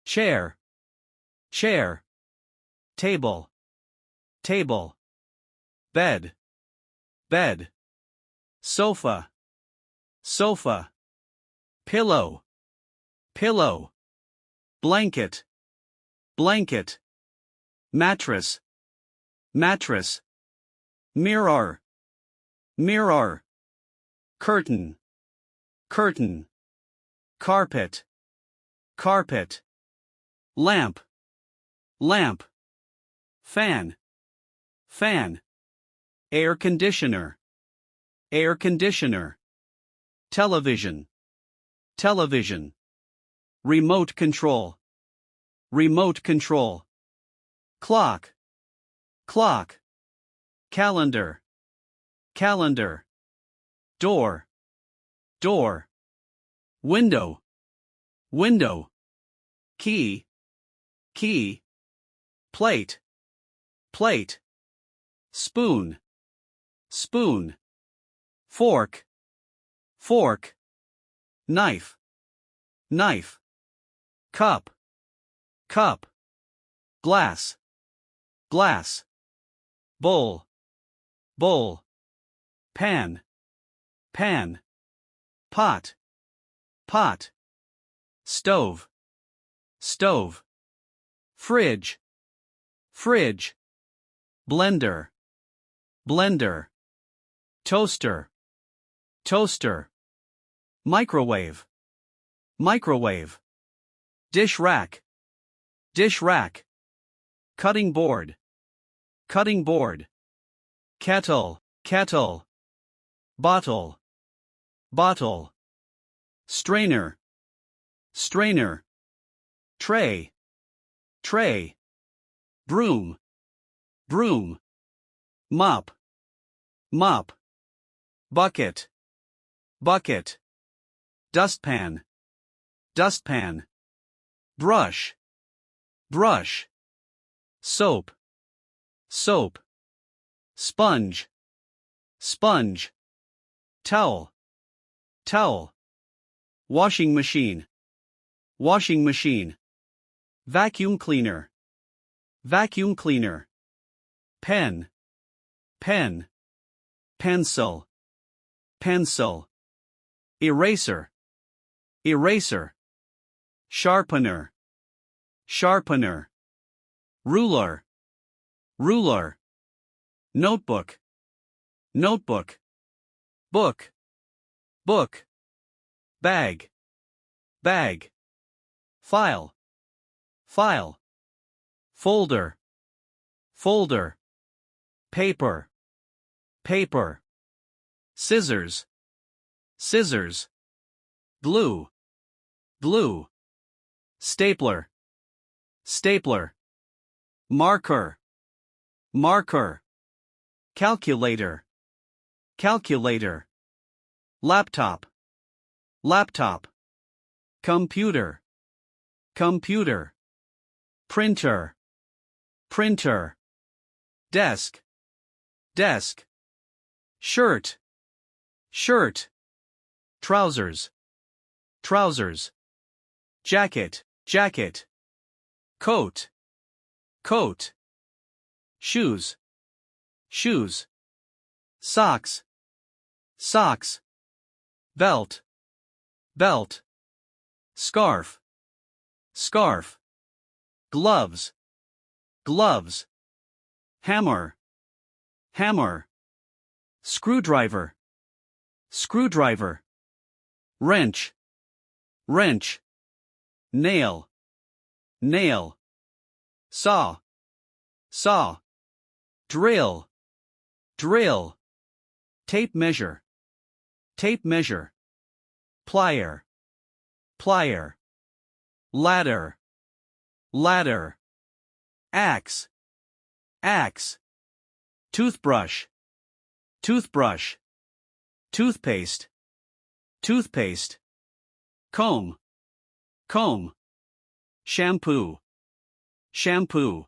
chair, chair, table, table, bed, bed, sofa, sofa, pillow, pillow, blanket, blanket, mattress, mattress, mirror, mirror, curtain, curtain, carpet, carpet, lamp, lamp, fan, fan, air conditioner, air conditioner, television, television, remote control, remote control, clock, clock, calendar, calendar, door, door, window, window, key, key, plate, plate, spoon, spoon, fork, fork, knife, knife, cup, cup, glass, glass, bowl, bowl, pan, pan, pot, pot, stove, stove, fridge, fridge, blender, blender, toaster, toaster, microwave, microwave, dish rack, dish rack, cutting board, cutting board, kettle, kettle, bottle, bottle, strainer, strainer, tray, tray, broom, broom, mop, mop, bucket, bucket, dustpan, dustpan, brush, brush, soap, soap, sponge, sponge, towel, towel, washing machine, washing machine, vacuum cleaner, vacuum cleaner, pen, pen, pencil, pencil, eraser, eraser, sharpener, sharpener, ruler, ruler, notebook, notebook, book, book, bag, bag, file, file, folder, folder, paper, paper, scissors, scissors, glue, glue, stapler, stapler, marker, marker, calculator, calculator, laptop, laptop, computer, computer, printer, printer, desk, desk, shirt, shirt, trousers, trousers, jacket, jacket, coat, coat, shoes, shoes, socks, socks, belt, belt, scarf, scarf, gloves, gloves, hammer, hammer, screwdriver, screwdriver, wrench, wrench, nail, nail, saw, saw, drill, drill, tape measure, tape measure, plier, plier, ladder, ladder, axe, axe, toothbrush, toothbrush, toothpaste, toothpaste, comb, comb, shampoo, shampoo,